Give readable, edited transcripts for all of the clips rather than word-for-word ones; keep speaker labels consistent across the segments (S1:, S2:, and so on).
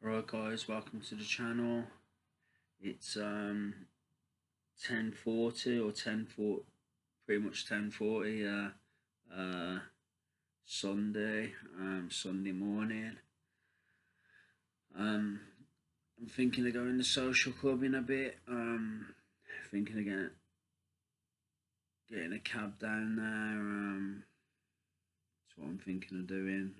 S1: Alright guys, welcome to the channel. It's 10:40 or 10:40, pretty much 10:40, Sunday, Sunday morning. I'm thinking of going to social club in a bit. Thinking of getting a cab down there. That's what I'm thinking of doing.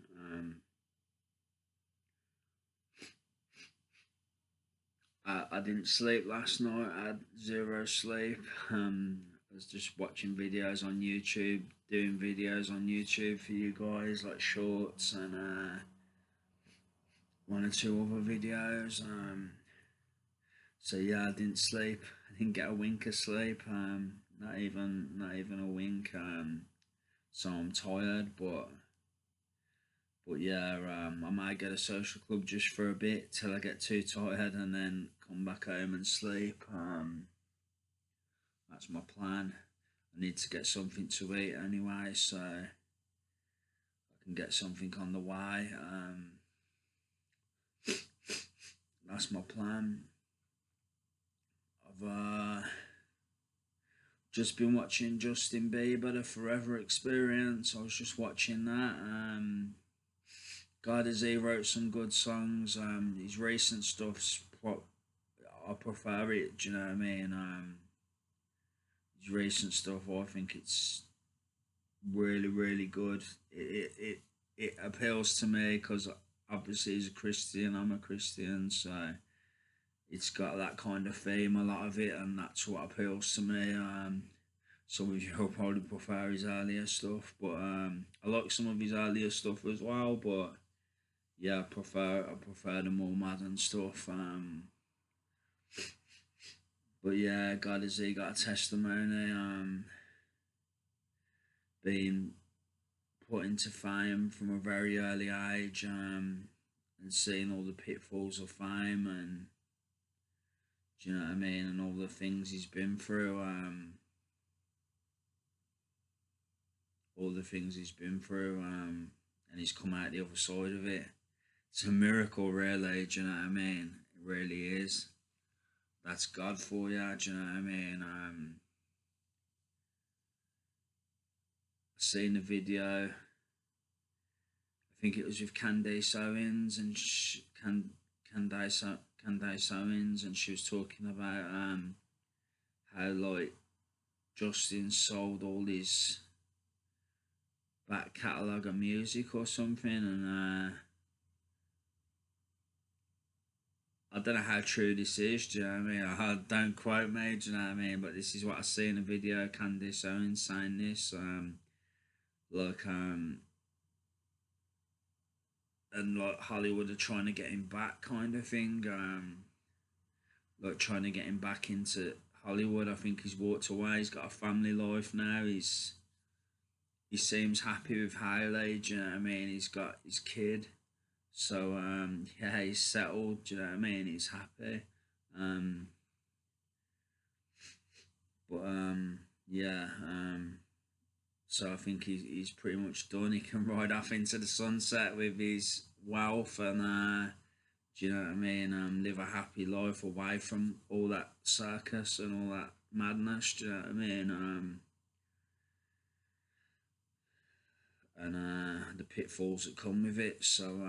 S1: I didn't sleep last night. I had zero sleep. I was just watching videos on YouTube, doing videos on YouTube for you guys, like shorts and one or two other videos. So yeah, I didn't sleep. I didn't get a wink of sleep. Not even a wink. So I'm tired, but yeah, I might get a social club just for a bit till I get too tired and then come back home and sleep. That's my plan. I need to get something to eat anyway, so I can get something on the way. That's my plan. I've just been watching Justin Bieber, The Forever Experience. I was just watching that. God, as he wrote some good songs. His recent stuff's I prefer it. Do you know what I mean? His recent stuff, I think it's really good. It appeals to me because obviously he's a Christian. I'm a Christian, so it's got that kind of theme, a lot of it, and that's what appeals to me. Some of you will probably prefer his earlier stuff, but I like some of his earlier stuff as well. But yeah, I prefer the more modern stuff. But yeah, God, has he got a testimony? Being put into fame from a very early age, and seeing all the pitfalls of fame, and do you know what I mean, and all the things he's been through. All the things he's been through, and he's come out the other side of it. It's a miracle, really. Do you know what I mean? It really is. That's God for you. Do you know what I mean? I seen the video. I think it was with Candice Owens and Candice Owens, and she was talking about how like Justin sold all his back catalogue of music or something, and I don't know how true this is, do you know what I mean? Don't quote me, do you know what I mean? But this is what I see in a video, Candice Owens saying this. Like, and like Hollywood are trying to get him back, kind of thing. Like trying to get him back into Hollywood. I think he's walked away. He's got a family life now. He seems happy with Hailey. Do you know what I mean? He's got his kid. So yeah, he's settled. Do you know what I mean? He's happy. Um, but yeah. So I think he's pretty much done. He can ride off into the sunset with his wealth, and do you know what I mean? Live a happy life away from all that circus and all that madness. Do you know what I mean? And the pitfalls that come with it. So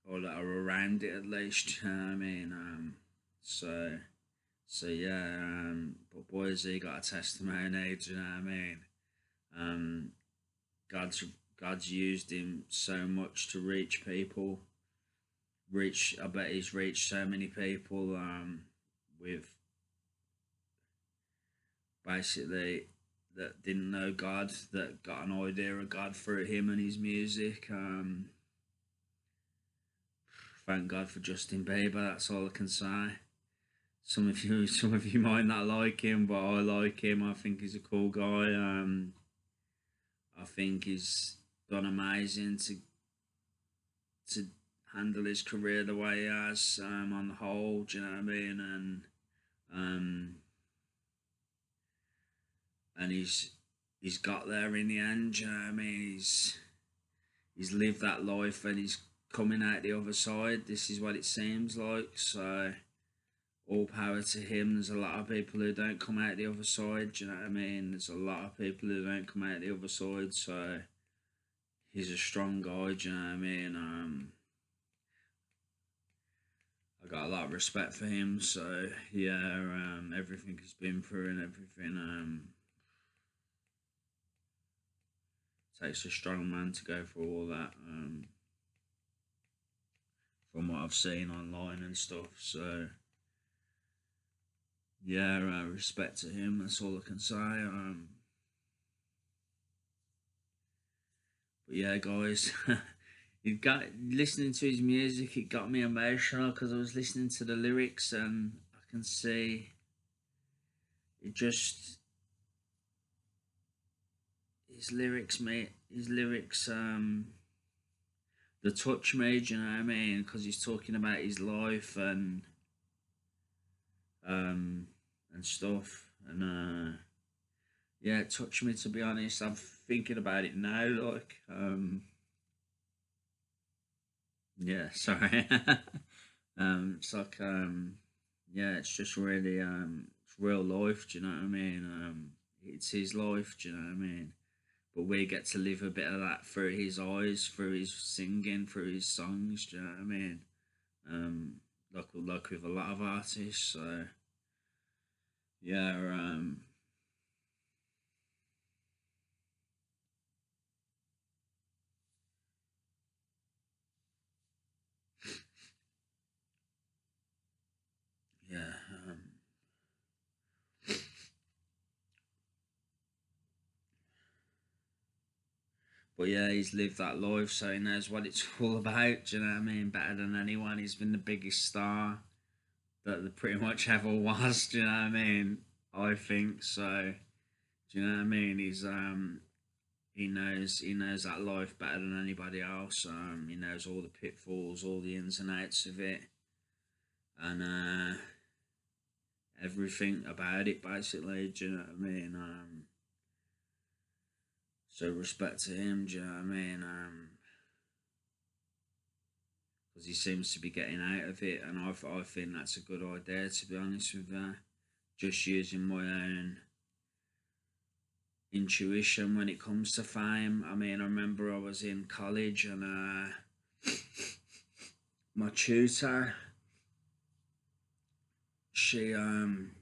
S1: or that are around it at least. You know what I mean? So yeah. But boy, has he got a testimony. Do you know what I mean? Um, God's God's used him so much to reach people. I bet he's reached so many people with basically that didn't know God, that got an idea of God through him and his music. Thank God for Justin Bieber. That's all I can say. Some of you might not like him, but I like him. I think he's a cool guy. I think he's done amazing to handle his career the way he has, on the whole. Do you know what I mean? And he's got there in the end. Do you know what I mean? He's lived that life, and coming out the other side. This is what it seems like. So all power to him. There's a lot of people who don't come out the other side. Do you know what I mean? There's a lot of people who don't come out the other side. So he's a strong guy. Do you know what I mean? I got a lot of respect for him. So yeah, everything he's been through and everything. Takes a strong man to go through all that. From what I've seen online and stuff. So yeah, respect to him. That's all I can say. But yeah, guys, it got listening to his music. It got me emotional because I was listening to the lyrics and I can see it just his lyrics, mate. His lyrics, the touch me. Do you know what I mean? Because he's talking about his life um and stuff and yeah, it touched me, to be honest. I'm thinking about it now, like yeah, sorry. It's like yeah, it's just really it's real life, do you know what I mean? It's his life, do you know what I mean? But we get to live a bit of that through his eyes, through his singing, through his songs, do you know what I mean? Um like with a lot of artists, so yeah, yeah, but yeah, he's lived that life, so he knows what it's all about. Do you know what I mean? Better than anyone. He's been the biggest star that there pretty much ever was. Do you know what I mean? I think so. Do you know what I mean? He knows that life better than anybody else. He knows all the pitfalls, all the ins and outs of it, and everything about it basically. Do you know what I mean? So respect to him. Do you know what I mean? Because he seems to be getting out of it, and I think that's a good idea, to be honest with you. Just using my own intuition when it comes to fame. I mean, I remember I was in college and my tutor, she um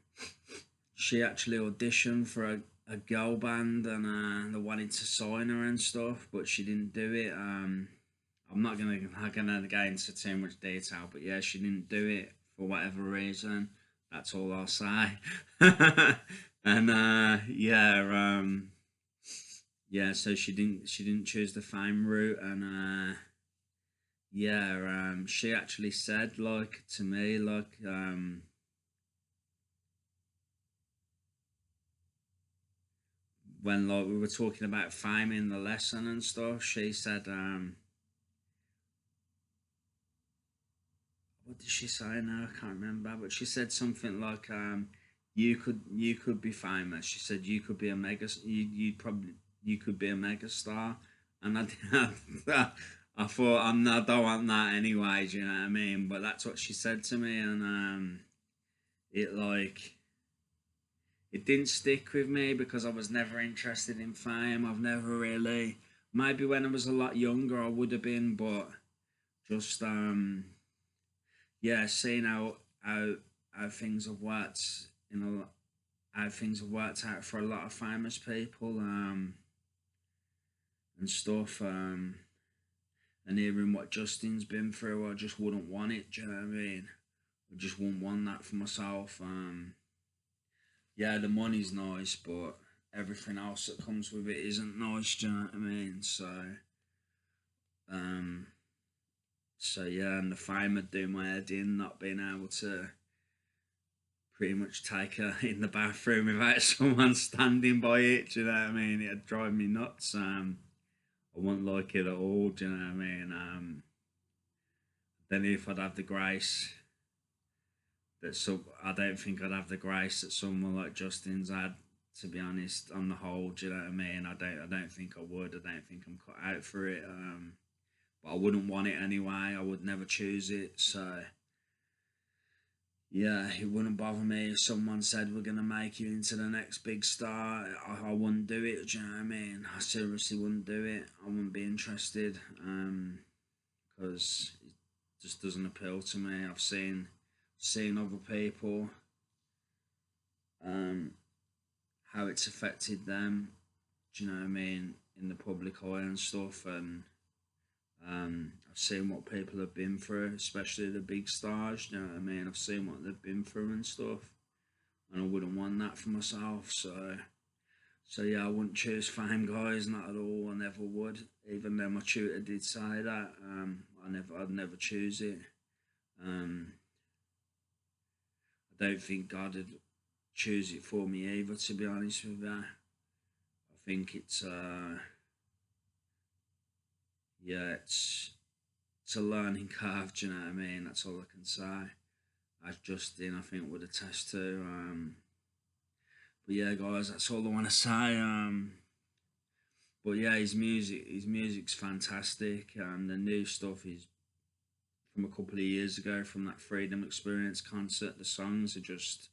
S1: she actually auditioned for a girl band and they wanted to sign her and stuff, but she didn't do it. I'm not gonna go into too much detail, but yeah, she didn't do it for whatever reason. That's all I'll say. And yeah, yeah. So she didn't choose the fame route, and yeah, she actually said like to me like when like we were talking about fame in the lesson and stuff, she said what did she say now? I can't remember, but she said something like, you could be famous. She said you could be a mega. You probably you could be a mega star, and I thought I don't want that anyway. Do you know what I mean? But that's what she said to me, and it like it didn't stick with me because I was never interested in fame. I've never really. Maybe when I was a lot younger, I would have been, but just yeah, seeing how things have worked in a lot, how things have worked out for a lot of famous people and stuff and hearing what Justin's been through, I just wouldn't want it. Do you know what I mean? I just wouldn't want that for myself. Yeah, the money's nice, but everything else that comes with it isn't nice. Do you know what I mean? Um, so yeah, and the fame would do my head in, not being able to pretty much take her in the bathroom without someone standing by it. Do you know what I mean? It'd drive me nuts. I wouldn't like it at all. Do you know what I mean? Then if I'd have the grace I don't think I'd have the grace that someone like Justin's had. To be honest, on the whole, do you know what I mean? I don't think I would. I don't think I'm cut out for it. but I wouldn't want it anyway. I would never choose it. So yeah, it wouldn't bother me if someone said we're gonna make you into the next big star. I wouldn't do it. Do you know what I mean? I seriously wouldn't do it. I wouldn't be interested. Because it just doesn't appeal to me. I've seen other people, um, how it's affected them. Do you know what I mean? In the public eye and stuff, and I've seen what people have been through, especially the big stars. You know what I mean? I've seen what they've been through and stuff, and I wouldn't want that for myself. So yeah, I wouldn't choose fame, guys. Not at all. I never would. Even though my tutor did say that, I'd never choose it. Um, I don't think God would choose it for me either. To be honest with you, I think it's a learning curve. Do you know what I mean? That's all I can say. As Justin, I think, would attest to. But yeah, guys, that's all I want to say. But yeah, his music's fantastic. The new stuff is from a couple of years ago, from that Freedom Experience concert. The songs are just,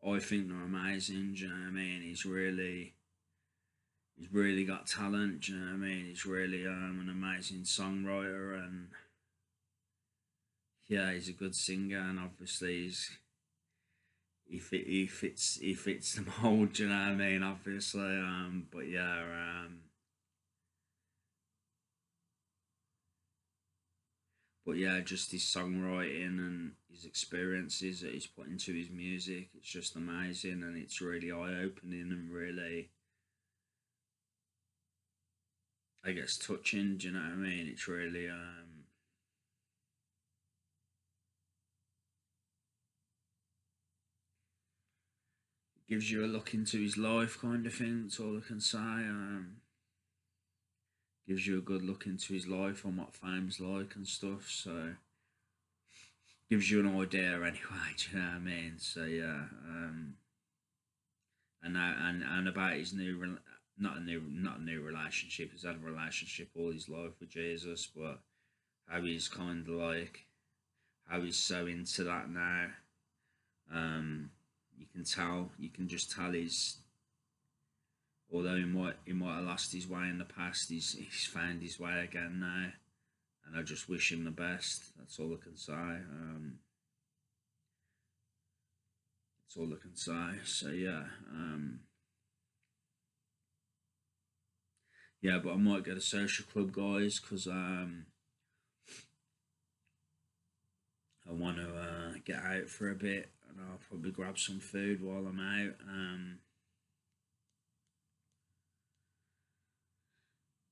S1: I think they're amazing. Do you know what I mean? He's really got talent. Do you know what I mean? He's really an amazing songwriter, and yeah, he's a good singer, and obviously he fits the mold. Do you know what I mean? Obviously, but yeah, just his songwriting and his experiences that he's put into his music. It's just amazing, and it's really eye opening and really, I guess, touching. Do you know what I mean? It's really gives you a look into his life, kind of thing. That's all I can say. Gives you a good look into his life and what fame's like and stuff. So gives you an idea anyway. Do you know what I mean? So yeah, and about his not a new relationship. He's had a relationship all his life with Jesus, but how he's kind of like how he's so into that now. Um, you can just tell he's, although he might have lost his way in the past, he's found his way again now, and I just wish him the best. That's all I can say. That's all I can say. So yeah, yeah, but I might go to social club, guys, because I want to get out for a bit, and I'll probably grab some food while I'm out.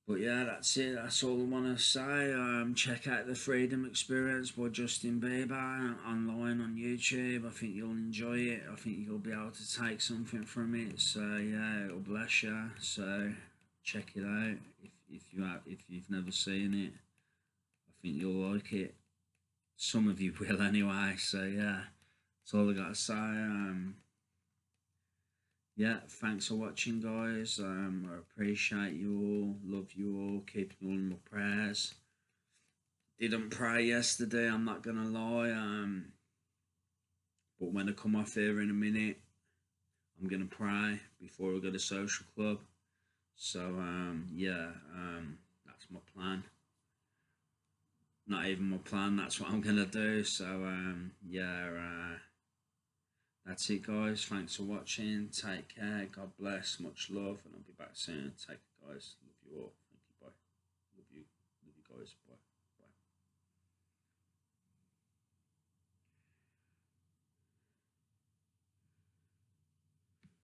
S1: But yeah, that's it. That's all I want to say. Check out the Freedom Experience by Justin Bieber online on YouTube. I think you'll enjoy it. I think you'll be able to take something from it. So yeah, it'll bless you. So check it out if you've never seen it. I think you'll like it. Some of you will anyway. So yeah, that's all I got to say. Yeah, thanks for watching, guys. I appreciate you all, love you all, keep you all in my prayers. Didn't pray yesterday, I'm not gonna lie. But when I come off here in a minute, I'm gonna pray before I go to social club. So yeah, that's my plan. Not even my plan. That's what I'm gonna do. So yeah. That's it, guys. Thanks for watching. Take care. God bless. Much love, and I'll be back soon. Take care, guys. Love you all. Thank you. Bye. Love you. Love you, guys.